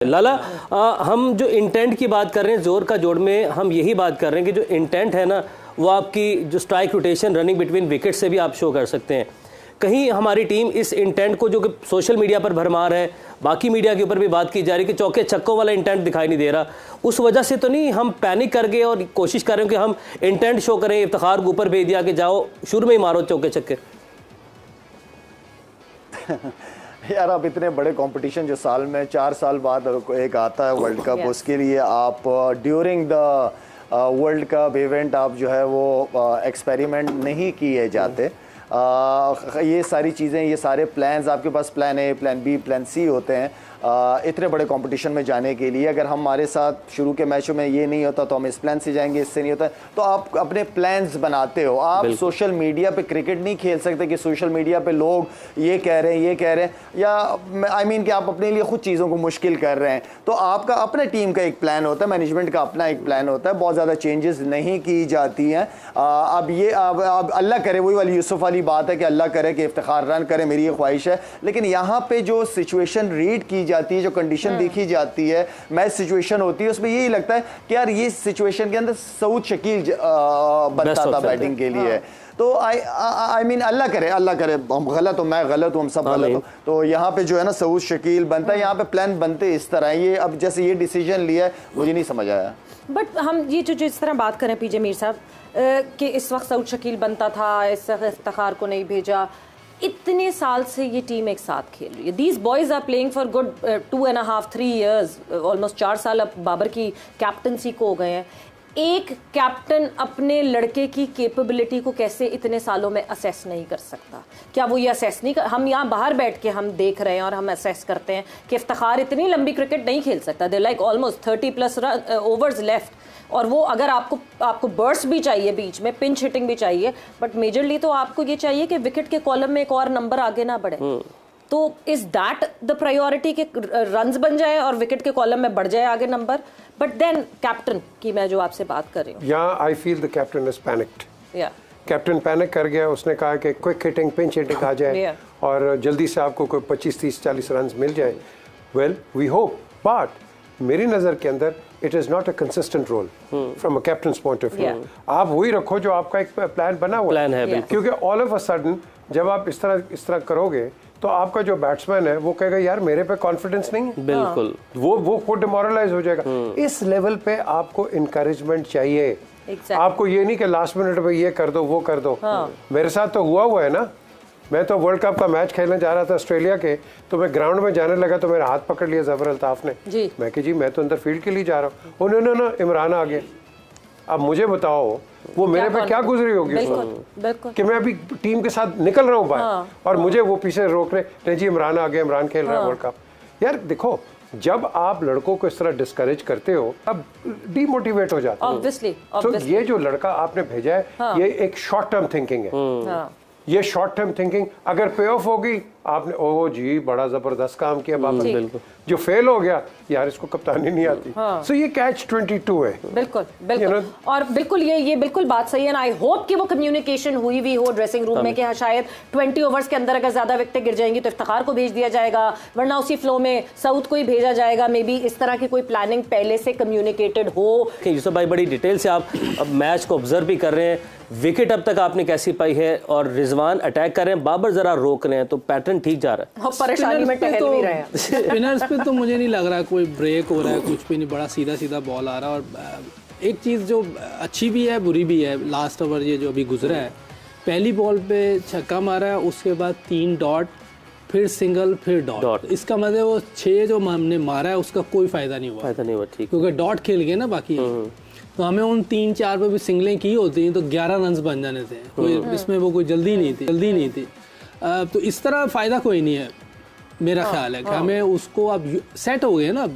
लाला, हम जो इंटेंट की बात कर रहे हैं, जोर का जोड़ में हम यही बात कर रहे हैं कि जो इंटेंट है ना, वो आपकी जो strike rotation running between wicket से भी आप शो कर सकते हैं। कहीं हमारी टीम इस इंटेंट को, जो कि सोशल मीडिया पर भरमार है, बाकी मीडिया के ऊपर भी बात की जा रही है कि चौके छक्कों वाला इंटेंट दिखाई नहीं दे रहा, उस वजह से तो नहीं हम पैनिक कर गए और कोशिश कर रहे हैं कि हम इंटेंट शो करें, इफ्तिखार को ऊपर भेज दिया कि जाओ शुरू में ही मारो चौके छक्के? यार, अब इतने बड़े कंपटीशन जो साल में 4 साल बाद एक आता है वर्ल्ड कप, उसके लिए आप during the world cup event आप जो है वो एक्सपेरिमेंट नहीं किए जाते। ये सारी चीज़ें, ये सारे प्लान्स, आपके पास plan A, plan B, plan C होते हैं इतने बड़े कंपटीशन में जाने के लिए। अगर हमारे साथ शुरू के मैचों में ये नहीं होता तो हम इस प्लान से जाएंगे, इससे नहीं होता तो आप अपने प्लान्स बनाते हो। आप सोशल मीडिया पे क्रिकेट नहीं खेल सकते कि सोशल मीडिया पे लोग ये कह रहे हैं, ये कह रहे हैं, या आई मीन कि आप अपने लिए खुद चीज़ों को मुश्किल कर रहे हैं। तो आपका अपने टीम का एक प्लान होता है, मैनेजमेंट का अपना एक प्लान होता है, बहुत ज़्यादा चेंजेस नहीं की जाती हैं। अब ये अब अल्लाह करे, वही वाली यूसुफ वाली बात है कि अल्लाह करे कि इफ्तिखार रन करे, मेरी ये ख्वाहिश है। लेकिन यहाँ पे जो सिचुएशन रीड की जाती है, जो कंडीशन देखी जाती है, मैच सिचुएशन होती है, उसमें यही लगता है कि यार ये सिचुएशन के अंदर सऊद शकील बनता था बैटिंग के लिए। तो आई मीन अल्लाह करे हम गलत हो, मैं गलत हूँ, हम सब गलत हो, तो यहाँ पे जो है ना सऊद शकील बनता है। यहाँ पे प्लान बनते इस तरह, ये अब जैसे ये डिसीजन लिया है मुझे नहीं समझ आया। बट हम ये जो इस तरह बात करें पीजे मीर साहब कि इस वक्त सऊद शकील बनता था, इस वक्त इफ्तिखार को नहीं भेजा, इतने साल से ये टीम एक साथ खेल रही है। These boys are playing for good 2.5-3 years, almost 4 साल अब बाबर की कैप्टनसी को हो गए हैं। एक कैप्टन अपने लड़के की कैपेबिलिटी को कैसे इतने सालों में असेस नहीं कर सकता? क्या वो ये असेस नहीं कर, हम यहाँ बाहर बैठ के हम देख रहे हैं और हम असेस करते हैं कि इफ्तिखार इतनी लंबी क्रिकेट नहीं खेल सकता। They like almost 30+ overs left, और वो अगर आपको बर्स्ट भी चाहिए, बीच में पिंच हिटिंग भी चाहिए, बट मेजरली तो आपको ये चाहिए कि विकेट के कॉलम में एक और नंबर आगे ना बढ़े। तो इज दैट द प्रायोरिटी के रन्स बन जाए और विकेट के कॉलम में बढ़ जाए आगे नंबर? बट देन कैप्टन की मैं जो आपसे बात कर रही हूँ, या I feel the captain is panicked. Captain panic कर गया, उसने कहा कि क्विक हिटिंग, पिंच हिटिंग आ जाए और जल्दी से आपको कोई 25, 30, 40 रन मिल जाए। वेल, वी होप, बट मेरी नज़र के अंदर it is not a consistent role from a captain's point of view. आप वही रखो जो आपका एक प्लान बना हुआ है, क्योंकि ऑल ऑफ अ सडन जब आप इस तरह करोगे तो आपका जो बैट्समैन है वो कहेगा यार मेरे पे कॉन्फिडेंस नहीं है। बिल्कुल, वो खुद डिमोरलाइज हो जाएगा। इस लेवल पे आपको इनकरेजमेंट चाहिए। आपको ये नहीं कि लास्ट मिनट पे ये कर दो, वो कर दो। मेरे साथ तो हुआ है ना, मैं तो वर्ल्ड कप का मैच खेलने जा रहा था ऑस्ट्रेलिया के, तो मैं ग्राउंड में जाने लगा तो मेरा हाथ पकड़ लिया जफर अल्ताफ ने। मैं कि जी मैं तो अंदर फील्ड के लिए जा रहा हूँ। उन्होंने ना इमरान आ गए। अब मुझे बताओ वो मेरे पे क्या गुजरी होगी कि मैं अभी टीम के साथ निकल रहा हूँ बाहर और मुझे वो पीछे रोक रहे, नहीं जी इमरान आ गया, इमरान खेल रहा है वर्ल्ड कप। यार देखो, जब आप लड़कों को इस तरह डिस्करेज करते हो अब डीमोटिवेट हो जाते हो। तो ये जो लड़का आपने भेजा है ये एक शॉर्ट टर्म थिंकिंग है। ये शॉर्ट टर्म थिंकिंग अगर पे ऑफ होगी, आपने ओह जी बड़ा जबरदस्त काम किया बाबर, जो फेल हो गया यार इसको कप्तानी नहीं आती। सो ये कैच 22 है। बिल्कुल और बिल्कुल ये बिल्कुल बात सही है। आई होप कि वो कम्युनिकेशन हुई भी हो ड्रेसिंग रूम में कि शायद 20 ओवर्स के अंदर अगर ज्यादा विकेटें गिर जाएंगी तो इफ्तिखार को भेज दिया जाएगा, वरना उसी फ्लो में सऊद को ही भेजा जाएगा। मे बी इस तरह की कोई प्लानिंग पहले से कम्युनिकेटेड हो। यूसुफ भाई, बड़ी डिटेल से आप अब मैच को ऑब्जर्व भी कर रहे हैं, विकेट अब तक आपने कैसी पाई है और रिजवान अटैक कर रहे हैं, बाबर जरा रोक रहे हैं, तो पैटर्न ठीक जा रहा है। परेशानी में टहल भी रहे हैं। स्पिनर्स पे तो मुझे नहीं लग रहा कोई ब्रेक हो रहा है, कुछ भी नहीं, बड़ा सीधा बॉल आ रहा है। और एक चीज़ जो अच्छी भी है बुरी भी है, लास्ट ओवर ये जो अभी गुजरा है, पहली बॉल पे छक्का मारा है, उसके बाद 3 डॉट, फिर सिंगल, फिर डॉट। इसका मतलब वो 6 जो हमने मारा है उसका कोई फायदा नहीं हुआ, ठीक, क्योंकि डॉट खेल गए ना बाकी। तो हमें उन 3-4 पे भी सिंगलें की होती तो 11 रन बन जाने थे। कोई इसमें वो कोई जल्दी नहीं थी। तो इस तरह फ़ायदा कोई नहीं है मेरा ख्याल है कि हमें उसको अब सेट हो गए ना,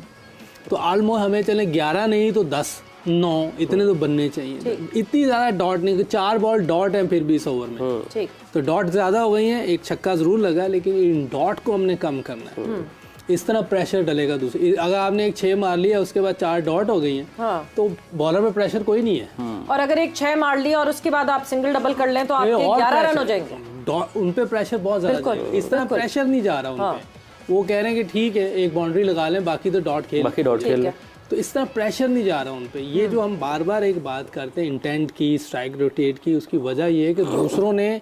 तो ऑलमोस्ट हमें चले 11 नहीं तो 10-9 इतने तो बनने चाहिए। इतनी ज़्यादा डॉट नहीं, 4 बॉल डॉट हैं फिर भी इस ओवर में, तो डॉट ज़्यादा हो गई हैं। एक छक्का ज़रूर लगा, लेकिन इन डॉट को हमने कम करना है। इस तरह प्रेशर डलेगा दूसरी। अगर आपने एक 6 मार लिया उसके बाद 4 डॉट हो गई हैं, तो बॉलर पे प्रेशर कोई नहीं है। और अगर एक 6 मार लिया और उसके बाद आप सिंगल डबल कर लें तो आपके 11 रन हो जाएंगे। उन पे प्रेशर बहुत ज्यादा, इस तरह प्रेशर नहीं जा रहा उन पे। वो कह रहे हैं कि ठीक है एक बाउंड्री लगा लें, बाकी तो डॉट खेल लें। तो इस तरह प्रेशर नहीं जा रहा उन पे। ये जो हम बार बार एक बात करते हैं इंटेंट की, स्ट्राइक रोटेट की, उसकी वजह ये है कि दूसरों ने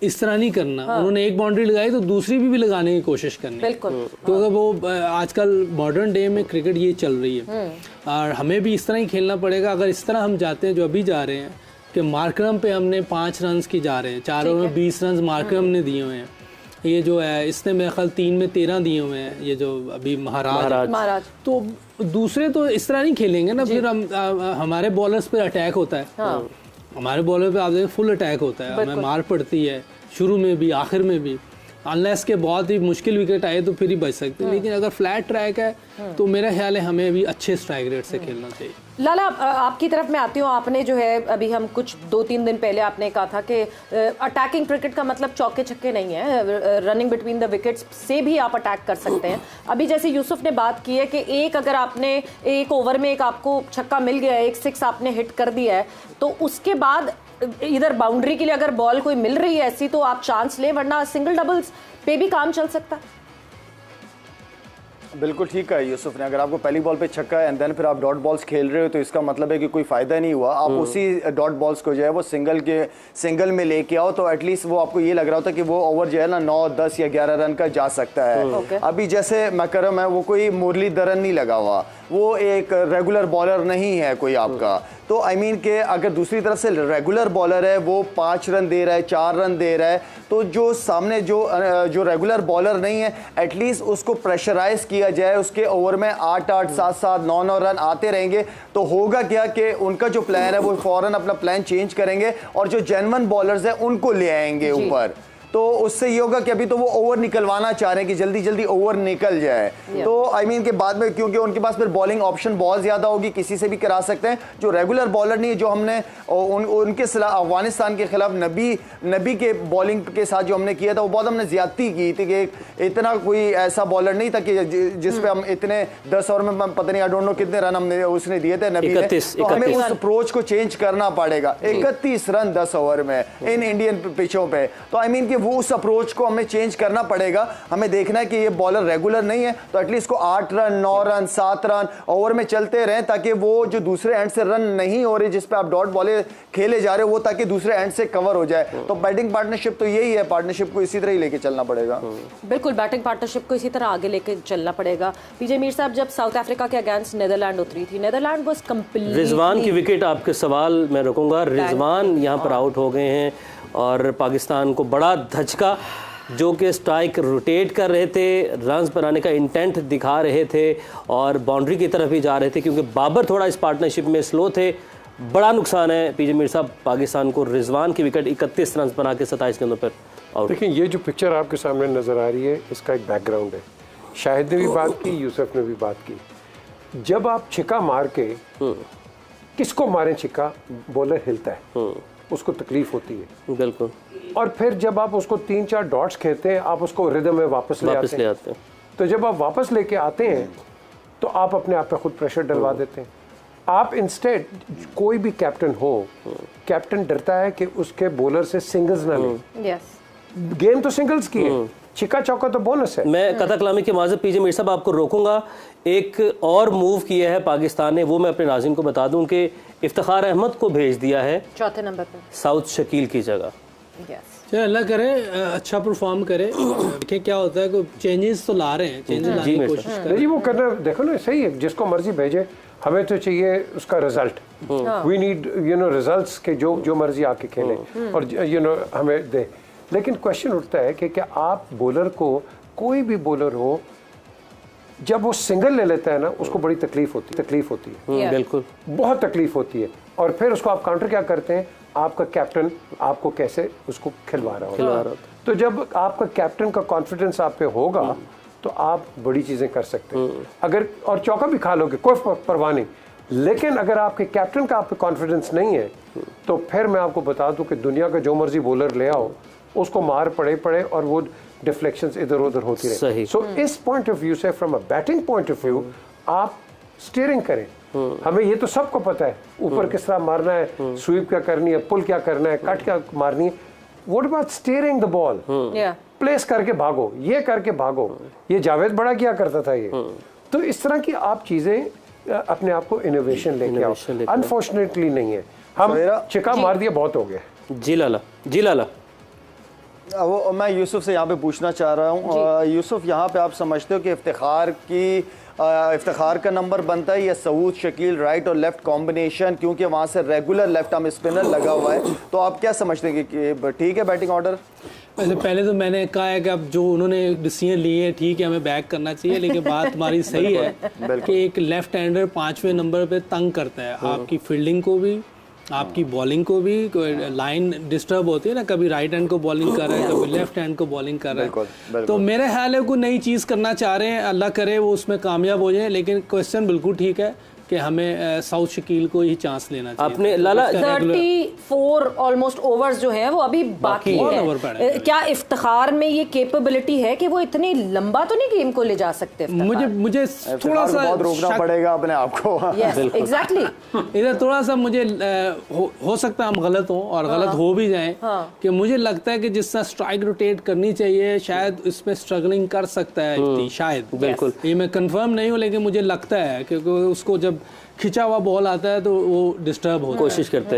इस तरह नहीं करना। उन्होंने एक बाउंड्री लगाई तो दूसरी भी लगाने की कोशिश करनी। बिल्कुल। तो अगर वो आजकल मॉडर्न डे में क्रिकेट ये चल रही है और हमें भी इस तरह ही खेलना पड़ेगा। अगर इस तरह हम जाते हैं जो अभी जा रहे हैं कि मार्करम पे हमने 5 रन की जा रहे हैं, 4 ओवर में 20 रन मार्करम ने दिए हुए हैं। ये जो है इसने मेरे ख्याल 3 में 13 दिए हुए हैं, ये जो अभी महाराज। तो दूसरे तो इस तरह नहीं खेलेंगे ना, फिर हम हमारे बॉलर्स पे अटैक होता है। हमारे बॉलर पे आप देखें फुल अटैक होता है, हमें मार पड़ती है शुरू में भी आखिर में भी। अनलेस के बहुत ही मुश्किल विकेट आए तो फिर ही बच सकते हैं, लेकिन अगर फ्लैट ट्रैक है तो मेरा ख्याल है हमें अभी अच्छे स्ट्राइक रेट से खेलना चाहिए। लाला, आपकी तरफ मैं आती हूँ। आपने जो है अभी हम कुछ 2-3 दिन पहले आपने कहा था कि अटैकिंग क्रिकेट का मतलब चौके छक्के नहीं है, रनिंग बिटवीन द विकेट्स से भी आप अटैक कर सकते हैं। अभी जैसे यूसुफ ने बात की है कि एक अगर आपने एक ओवर में एक आपको छक्का मिल गया है, एक 6 आपने हिट कर दिया है, तो उसके बाद इधर बाउंड्री के लिए अगर बॉल कोई मिल रही है ऐसी तो आप चांस लें, वरना सिंगल डबल्स पे भी काम चल सकता है। बिल्कुल ठीक है यूसुफ ने, अगर आपको पहली बॉल पे छक्का है एंड देन फिर आप डॉट बॉल्स खेल रहे हो तो इसका मतलब है कि कोई फायदा नहीं हुआ। आप उसी डॉट बॉल्स को जो है वो सिंगल में लेके आओ तो एटलीस्ट वो आपको ये लग रहा होता कि वो ओवर जो है ना 9, 10 या 11 रन का जा सकता है। अभी जैसे मकरम है वो कोई मुरलीधरन नहीं लगा हुआ, वो एक रेगुलर बॉलर नहीं है कोई आपका। तो आई मीन के अगर दूसरी तरफ से रेगुलर बॉलर है वो 5 रन दे रहा है, 4 रन दे रहा है, तो जो सामने जो रेगुलर बॉलर नहीं है एटलीस्ट उसको प्रेशराइज किया जाए, उसके ओवर में 8-8, 7-7, 9-9 रन आते रहेंगे तो होगा क्या कि उनका जो प्लान है वो फौरन अपना प्लान चेंज करेंगे और जो जेन्युइन बॉलर्स हैं उनको ले आएंगे ऊपर। तो उससे ये होगा कि अभी तो वो ओवर निकलवाना चाह रहे हैं कि जल्दी जल्दी ओवर निकल जाए। तो आई मीन के बाद में क्योंकि उनके पास फिर बॉलिंग ऑप्शन बहुत ज्यादा होगी, किसी से भी करा सकते हैं। जो रेगुलर बॉलर नहीं है, जो हमने उनके अफगानिस्तान के खिलाफ नबी के बॉलिंग के साथ जो हमने किया था वो बहुत हमने ज्यादती की थी कि इतना कोई ऐसा बॉलर नहीं था कि जिसपे हम इतने 10 ओवर में पता नहीं आई डोंट नो कितने रन हमने उसने दिए थे नबी ने। तो हमें उस अप्रोच को चेंज करना पड़ेगा। 31 रन 10 ओवर में इन इंडियन पिचों पे, तो आई मीन वो उस अप्रोच को हमें चेंज करना पड़ेगा। हमें देखना है कि ये बॉलर रेगुलर नहीं है तो एटलीस्ट को 8 रन, 9 रन, 7 रन ओवर में चलते रहें ताकि वो जो दूसरे एंड से रन नहीं हो रहे जिस पे आप डॉट बॉले खेले जा रहे हो वो ताकि दूसरे एंड से कवर हो जाए। तो बैटिंग पार्टनरशिप तो यही है, पार्टनरशिप को इसी तरह ही लेके चलना पड़ेगा। बिल्कुल, बैटिंग पार्टनरशिप को इसी तरह आगे लेके चलना पड़ेगा। पीजे मीर साहब, जब साउथ अफ्रीका के अगेंस्ट नीदरलैंड उतरी थी, नीदरलैंड वाज कंप्लीटली, रिजवान की विकेट, आपके सवाल मैं रखूंगा, रिजवान यहाँ पर आउट हो गए हैं और पाकिस्तान को बड़ा धचका, जो कि स्ट्राइक रोटेट कर रहे थे, रन्स बनाने का इंटेंट दिखा रहे थे और बाउंड्री की तरफ ही जा रहे थे क्योंकि बाबर थोड़ा इस पार्टनरशिप में स्लो थे। बड़ा नुकसान है पीजे मीर साहब पाकिस्तान को, रिजवान की विकेट 31 रन बना के 27 गेंदों पर आउट। देखिए ये जो पिक्चर आपके सामने नज़र आ रही है इसका एक बैकग्राउंड है। शाहिद ने भी बात की, यूसुफ ने भी बात की। जब आप छिक्का मार के किसको मारें छिक्का, बॉलर हिलता है, उसको तकलीफ होती है। बिल्कुल। और फिर जब आप उसको 3-4 डॉट्स खेलते हैं आप उसको रिदम में वापस ले आते हैं। तो जब आप वापस लेके आते हैं तो आप अपने आप पे खुद प्रेशर डलवा देते हैं। आप इंस्टेड, कोई भी कैप्टन हो, कैप्टन डरता है कि उसके बॉलर से सिंगल्स ना लें। गेम तो सिंगल्स की है, छिक्का चौका तो बोनस है। मैं कथा कलामी के माज़ पीजे मीर साहब आपको रोकूंगा। एक और मूव किया है पाकिस्तान ने, वो मैं अपने नाज़रीन को बता दूं कि इफ्तिखार अहमद को भेज दिया है 4थे नंबर पर साउथ शकील की जगह। चलो अल्लाह करे अच्छा परफॉर्म करे। देखिए क्या होता है, कोई चेंजेस तो ला रहे हैं, चेंजेस लाने की कोशिश कर रहे हैं। जी वो करना, देखो ना सही है, जिसको मर्जी भेजे, हमें तो चाहिए उसका रिजल्ट। वी नीड रिजल्ट्स के जो मर्जी आके खेले और हमें दे। लेकिन क्वेश्चन उठता है कि क्या आप बॉलर को, कोई भी बॉलर हो, जब वो सिंगल ले लेता है ना उसको बड़ी तकलीफ होती है। बिल्कुल, बहुत तकलीफ होती है। और फिर उसको आप काउंटर क्या करते हैं, आपका कैप्टन आपको कैसे उसको खिलवा रहा होगा। तो जब आपका कैप्टन का कॉन्फिडेंस आप पे होगा तो आप बड़ी चीजें कर सकते हैं। अगर और चौका भी खा लोगे कोई परवाह नहीं, लेकिन अगर आपके कैप्टन का आप पे कॉन्फिडेंस नहीं है तो फिर मैं आपको बता दूं कि दुनिया का जो मर्जी बॉलर ले आओ उसको मार पड़े और वो डिफ्लेक्शंस इधर उधर होती रहे। सो इस पॉइंट ऑफ व्यू से, from a batting point of view, आप स्टीयरिंग करें। हमें ये तो सबको पता है ऊपर किस तरह मारना है, स्वीप क्या करनी है, पुल क्या करना है, कट क्या मारनी है। What about steering the ball, place करके भागो, ये करके भागो, ये जावेद बड़ा क्या करता था ये। तो इस तरह की आप चीजें अपने आप को इनोवेशन लेके आओ। अनफॉर्चुनेटली नहीं है, हम चिका मार दिया बहुत हो गया। जी लाला, जी लाला। वो मैं यूसुफ से यहाँ पे पूछना चाह रहा हूँ, यूसुफ यहाँ पे आप समझते हो कि इफ्तिखार का नंबर बनता है या सऊद शकील राइट और लेफ्ट कॉम्बिनेशन, क्योंकि वहाँ से रेगुलर लेफ्ट आर्म स्पिनर लगा हुआ है, तो आप क्या समझते हैं कि ठीक है बैटिंग ऑर्डर? वैसे पहले तो मैंने कहा है कि अब जो उन्होंने डिसीजन लिए है ठीक है, हमें बैक करना चाहिए, लेकिन बात हमारी सही है कि एक लेफ्ट हैंडर 5वें नंबर पे तंग करता है आपकी फील्डिंग को भी, आपकी बॉलिंग को भी। लाइन डिस्टर्ब होती है ना, कभी राइट हैंड को बॉलिंग कर रहा है, कभी लेफ्ट हैंड को बॉलिंग कर रहा है। तो मेरे ख्याल है कोई नई चीज़ करना चाह रहे हैं, अल्लाह करे वो उसमें कामयाब हो जाए, लेकिन क्वेश्चन बिल्कुल ठीक है कि हमें साउथ शकील को ही चांस लेना चाहिए। आपने लाला 34 ऑलमोस्ट ओवर्स जो है वो अभी बाकी है। क्या इफ्तिखार में ये कैपेबिलिटी है कि वो इतनी लंबा तो नहीं गेम को ले जा सकते? मुझे थोड़ा सा बहुत रोकना पड़ेगा अपने आप को। एग्जैक्टली इधर थोड़ा सा मुझे हो सकता है हम गलत हों और गलत हो भी जाएं, कि मुझे लगता है कि जिस तरह स्ट्राइक रोटेट करनी चाहिए शायद इसमें स्ट्रगलिंग कर सकता है शायद। बिल्कुल, ये मैं कंफर्म नहीं हूँ, लेकिन मुझे लगता है क्योंकि उसको जब खिंचा हुआ बॉल आता है तो वो डिस्टर्ब होता है। कोशिश करते हैं।